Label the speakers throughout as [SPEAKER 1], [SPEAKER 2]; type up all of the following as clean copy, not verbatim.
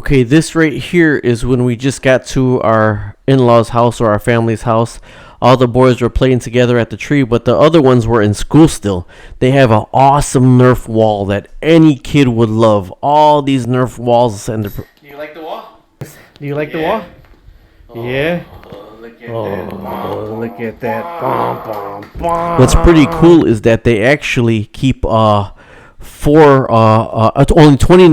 [SPEAKER 1] Okay, this right here is when we just got to our in-laws' house or our family's house. All the boys were playing together at the tree, but the other ones were in school still. They have an awesome Nerf wall that any kid would love. All these Nerf walls and
[SPEAKER 2] Do you like the wall?
[SPEAKER 1] Do you like the wall? Yeah. Look at that. What's pretty cool is that they actually keep only 20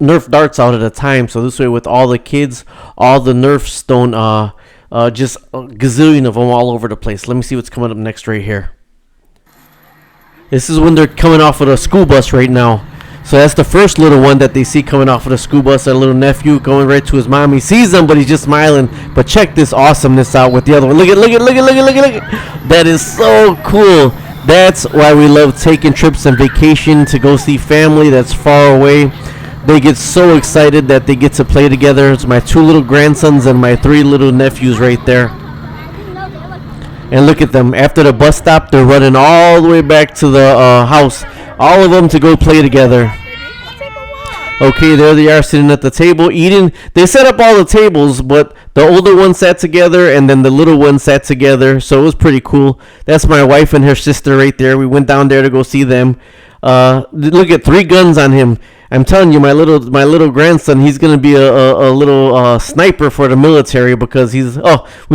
[SPEAKER 1] Nerf darts out at a time. So this way, with all the kids, all the Nerfs don't just a gazillion of them all over the place. Let me see what's coming up next right here. This is when they're coming off of the school bus right now. So that's the first little one that they see coming off of the school bus. That little nephew going right to his mom. He sees them, but he's just smiling. But check this awesomeness out with the other one. Look at. That is so cool. That's why we love taking trips and vacation to go see family that's far away. They get so excited that they get to play together. It's my 2 little grandsons and my 3 little nephews right there. And look at them. After the bus stop, they're running all the way back to the house. All of them to go play together. Okay, there they are sitting at the table eating. They set up all the tables, but the older one sat together and then the little one sat together. So it was pretty cool. That's my wife and her sister right there. We went down there to go see them. Look at 3 guns on him. I'm telling you, my little grandson, he's gonna be a little sniper for the military because we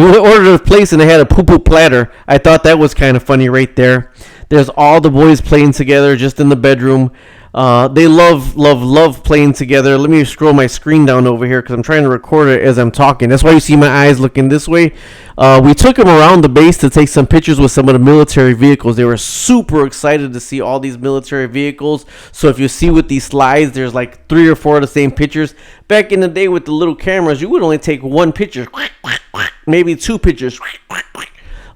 [SPEAKER 1] ordered a place and they had a poo-poo platter. I thought that was kind of funny right there. There's all the boys playing together just in the bedroom. They love playing together. Let me scroll my screen down over here because I'm trying to record it as I'm talking. That's why you see my eyes looking this way. We took them around the base to take some pictures with some of the military vehicles. They were super excited to see all these military vehicles. So if you see with these slides, there's like 3 or 4 of the same pictures. Back in the day with the little cameras, you would only take 1 picture, maybe 2 pictures.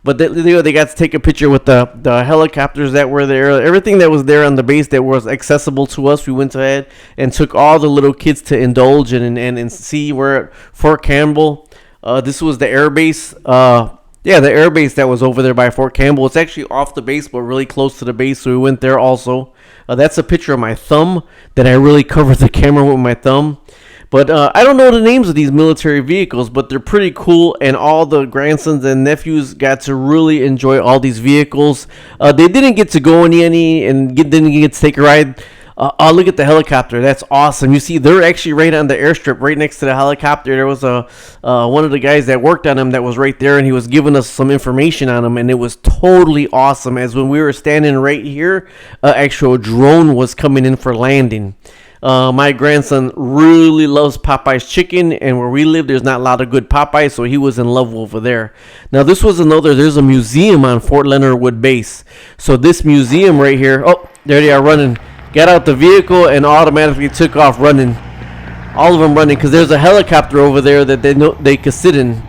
[SPEAKER 1] But they got to take a picture with the helicopters that were there. Everything that was there on the base that was accessible to us, we went ahead and took all the little kids to indulge and see. We're at Fort Campbell. This was the air base. The air base that was over there by Fort Campbell. It's actually off the base, but really close to the base, so we went there also. That's a picture of my thumb that I really covered the camera with my thumb. But I don't know the names of these military vehicles, but they're pretty cool, and all the grandsons and nephews got to really enjoy all these vehicles. They didn't get to go in any and didn't get to take a ride. Look at the helicopter. That's awesome. You see, they're actually right on the airstrip, right next to the helicopter. There was one of the guys that worked on them that was right there, and he was giving us some information on them, and it was totally awesome. As when we were standing right here, actual drone was coming in for landing. My grandson really loves Popeye's chicken, and where we live, there's not a lot of good Popeyes, so he was in love over there. Now, there's a museum on Fort Leonard Wood Base. So this museum right here, there they are running. Got out the vehicle and automatically took off running. All of them running, because there's a helicopter over there that they could sit in.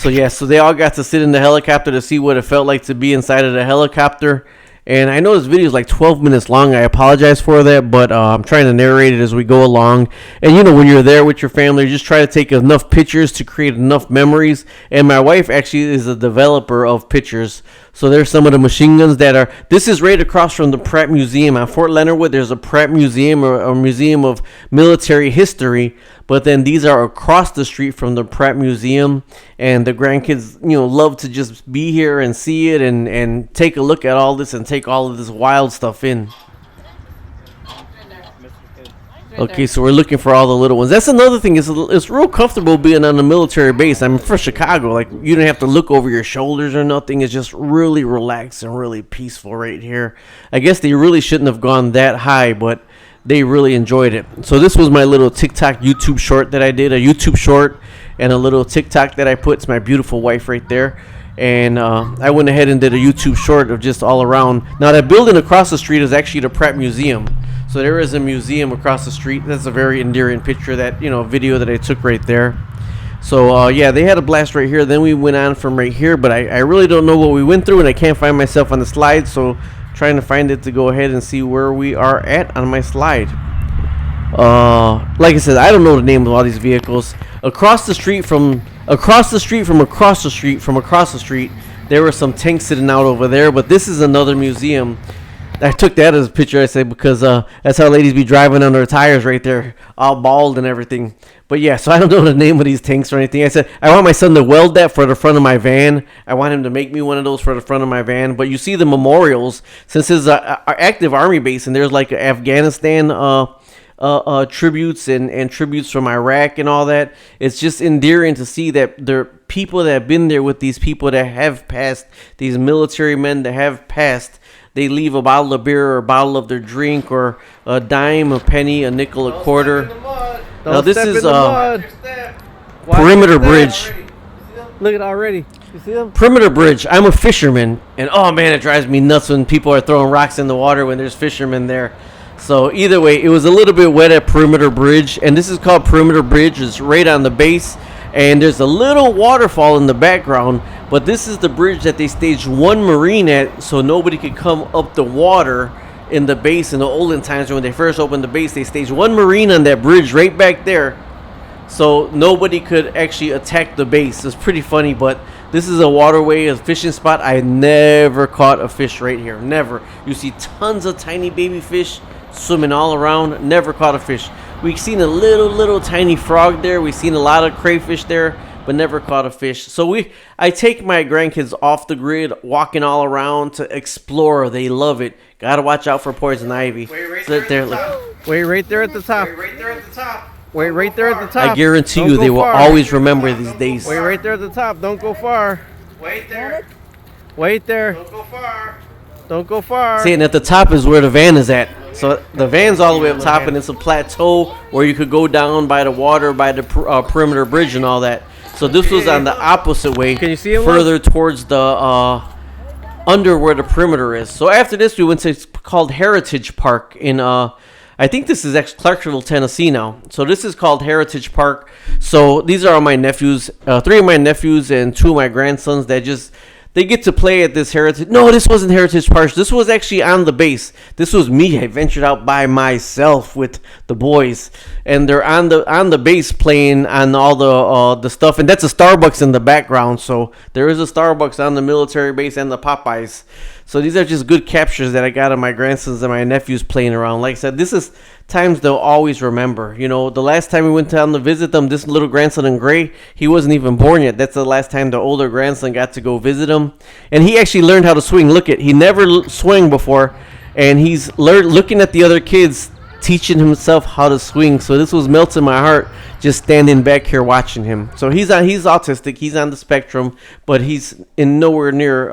[SPEAKER 1] So they all got to sit in the helicopter to see what it felt like to be inside of the helicopter. And I know this video is like 12 minutes long. I apologize for that, but I'm trying to narrate it as we go along. And when you're there with your family, you just try to take enough pictures to create enough memories. And my wife actually is a developer of pictures. So there's some of the machine guns this is right across from the Pratt Museum. On Fort Leonard Wood, there's a Pratt Museum, or a museum of military history. But then these are across the street from the Pratt Museum. And the grandkids, love to just be here and see it and take a look at all this and take all of this wild stuff in. Okay, so we're looking for all the little ones. That's another thing. It's real comfortable being on a military base. I mean, for Chicago, like, you don't have to look over your shoulders or nothing. It's just really relaxed and really peaceful right here. I guess they really shouldn't have gone that high, but they really enjoyed it. So this was my little TikTok YouTube short that I did. A YouTube short and a little TikTok that I put. It's my beautiful wife right there. And I went ahead and did a YouTube short of just all around. Now, that building across the street is actually the Pratt Museum. So there is a museum across the street. That's a very endearing picture, video that I took right there. So, they had a blast right here. Then we went on from right here, but I really don't know what we went through, and I can't find myself on the slide, so trying to find it to go ahead and see where we are at on my slide. Like I said, I don't know the name of all these vehicles. Across the street, there were some tanks sitting out over there, but this is another museum. I took that as a picture, I said, because that's how ladies be driving on their tires right there, all bald and everything. But yeah, so I don't know the name of these tanks or anything. I said, I want my son to weld that for the front of my van. I want him to make me one of those for the front of my van. But you see the memorials, since it's an active Army base, and there's like Afghanistan tributes and tributes from Iraq and all that. It's just endearing to see that there are people that have been there with these people that have passed, these military men that have passed. They leave a bottle of beer or a bottle of their drink or a dime, a penny, a nickel, a quarter. Now this is Perimeter Bridge.
[SPEAKER 2] Look at it already. You see them?
[SPEAKER 1] Perimeter Bridge. I'm a fisherman, and oh man, it drives me nuts when people are throwing rocks in the water when there's fishermen there. So either way, it was a little bit wet at Perimeter Bridge, and this is called Perimeter Bridge. It's right on the base, and there's a little waterfall in the background, but this is the bridge that they staged one Marine at so nobody could come up the water in the base. In the olden times when they first opened the base, they staged one Marine on that bridge right back there so nobody could actually attack the base. It's pretty funny, but this is a waterway, a fishing spot. I never caught a fish right here. Never. You see tons of tiny baby fish swimming all around. Never caught a fish. We've seen a little tiny frog there. We've seen a lot of crayfish there, but never caught a fish. So I take my grandkids off the grid, walking all around to explore. They love it. Gotta watch out for poison ivy.
[SPEAKER 2] Wait right there at the top. Wait right there at the top.
[SPEAKER 1] I guarantee you they will always remember these days.
[SPEAKER 2] Wait right there at the top. Don't go far.
[SPEAKER 3] Wait there.
[SPEAKER 2] Wait there.
[SPEAKER 3] Don't go far.
[SPEAKER 2] Don't go far.
[SPEAKER 1] See, and at the top is where the van is at. So the van's all the way up top, and it's a plateau where you could go down by the water, by the perimeter bridge and all that. So this was on the opposite way.
[SPEAKER 2] Can you see it?
[SPEAKER 1] Further towards the under where the perimeter is. So after this, we went to it's called Heritage Park in I think this is actually Clarksville, Tennessee now. So this is called Heritage Park. So these are all my nephews, 3 of my nephews and 2 of my grandsons that just they get to play at this Heritage. No, this wasn't Heritage Park. This was actually on the base. This was me. I ventured out by myself with the boys, and they're on the base playing on all the stuff. And that's a Starbucks in the background. So there is a Starbucks on the military base and the Popeyes. So these are just good captures that I got of my grandsons and my nephews playing around. Like I said, this is times they'll always remember. You know, the last time we went down to visit them, this little grandson in gray, he wasn't even born yet. That's the last time the older grandson got to go visit him. And he actually learned how to swing. Look at, he never swung before, and he's looking at the other kids teaching himself how to swing. So this was melting my heart just standing back here watching him. So he's autistic, he's on the spectrum, but he's in nowhere near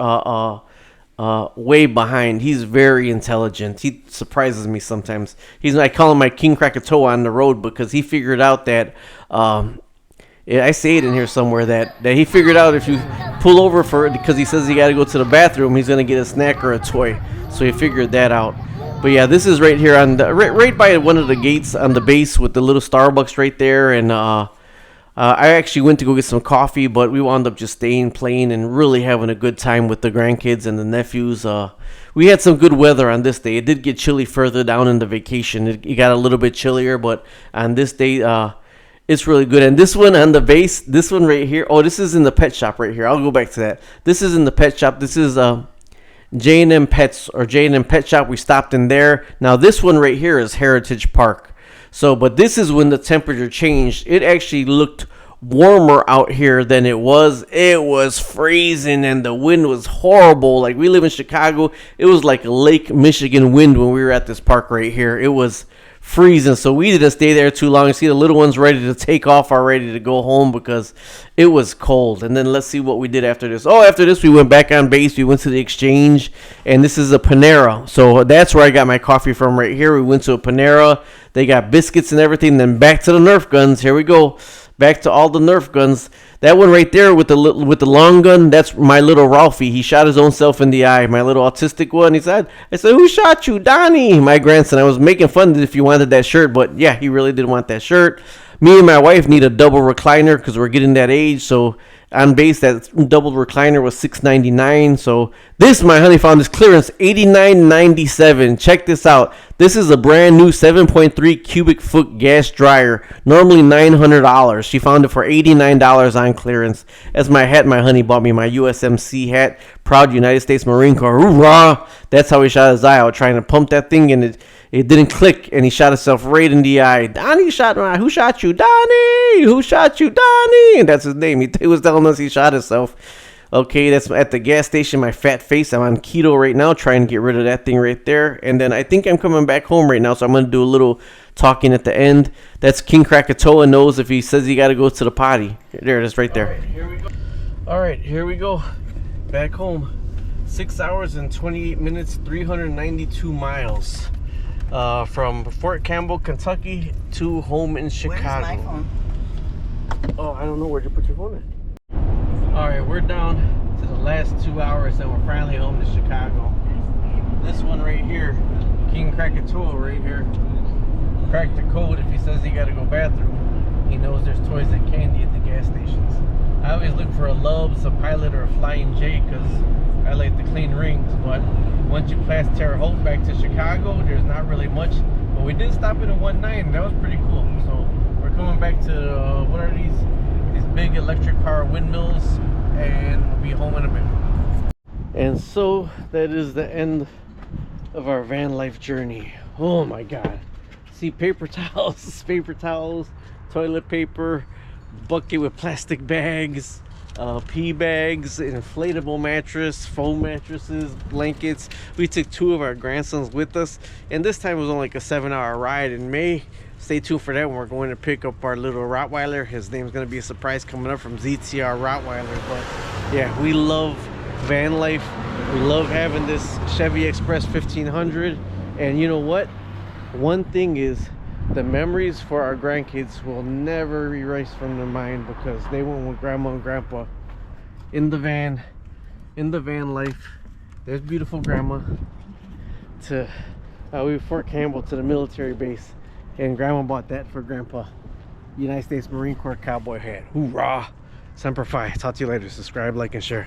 [SPEAKER 1] way behind. He's very intelligent. He surprises me sometimes. I call him my King Krakatoa on the road because he figured out that I say it in here somewhere that he figured out if you pull over for it because he says he got to go to the bathroom, he's gonna get a snack or a toy. So he figured that out. But yeah, this is right here on the right by one of the gates on the base with the little Starbucks right there, and I actually went to go get some coffee, but we wound up just staying, playing, and really having a good time with the grandkids and the nephews. We had some good weather on this day. It did get chilly further down in the vacation. It got a little bit chillier, but on this day, it's really good. And this one on the base, this one right here, oh, this is in the pet shop right here. I'll go back to that. This is in the pet shop. This is J&M Pets or J&M Pet Shop. We stopped in there. Now, this one right here is Heritage Park. So, but this is when the temperature changed. It actually looked warmer out here than it was. It was freezing and the wind was horrible. Like, we live in Chicago. It was like a Lake Michigan wind when we were at this park right here. It was freezing. So we didn't stay there too long. You see the little ones ready to take off already to go home because it was cold. And then let's see what we did after this. Oh, after this, we went back on base. We went to the exchange, and this is a Panera. So that's where I got my coffee from right here. We went to a Panera. They got biscuits and everything. Then back to the Nerf guns. Here we go. Back to all the Nerf guns. That one right there with the long gun, that's my little Ralphie. He shot his own self in the eye. My little autistic one. I said, who shot you? Donnie, my grandson. I was making fun if you wanted that shirt, but yeah, he really didn't want that shirt. Me and my wife need a double recliner because we're getting that age, so on base. That double recliner was $6.99. So this, my honey, found this clearance $89.97. Check this out. This is a brand new 7.3 cubic foot gas dryer, normally $900. She found it for $89 on clearance. That's my hat. My honey bought me my USMC hat. Proud United States Marine Corps. Hoorah! That's how he shot his eye out, trying to pump that thing, and it didn't click, and he shot himself right in the eye. Donnie shot me. Who shot you? Donnie! Who shot you? Donnie! And that's his name. He was telling us he shot himself. Okay, that's at the gas station, my fat face. I'm on keto right now, trying to get rid of that thing right there. And then I think I'm coming back home right now, so I'm going to do a little talking at the end. That's King Krakatoa knows if he says he got to go to the potty. There it is right there. All right, here we go. All right, here we go. Back home. 6 hours and 28 minutes, 392 miles. From Fort Campbell, Kentucky to home in Chicago.
[SPEAKER 3] Where's my phone?
[SPEAKER 1] Oh, I don't know. Where'd you put your phone at? Alright, we're down to the last 2 hours and we're finally home to Chicago. This one right here, King Krakatoa right here, cracked the code. If he says he gotta go bathroom, he knows there's toys and candy at the gas stations. I always look for a Love's, a Pilot, or a Flying J because I like the clean rings, but once you pass Terre Haute back to Chicago, there's not really much. But we did stop at a 1.9, that was pretty cool. So we're coming back to, what are these big electric power windmills, and we'll be home in a bit. And so that is the end of our van life journey. Oh my god. See, paper towels, toilet paper, bucket with plastic bags, pee bags, inflatable mattress, foam mattresses, blankets. We took 2 of our grandsons with us, and this time it was only like a 7-hour ride in May. Stay tuned for that when we're going to pick up our little Rottweiler. His name's going to be a surprise coming up from ZTR Rottweiler. But yeah, we love van life. We love having this Chevy Express 1500. And you know what? One thing is, the memories for our grandkids will never erase from their mind, because they went with grandma and grandpa in the van life. There's beautiful grandma to Fort Campbell to the military base. And grandma bought that for grandpa. United States Marine Corps cowboy hat. Hoorah! Semper Fi. Talk to you later. Subscribe, like, and share.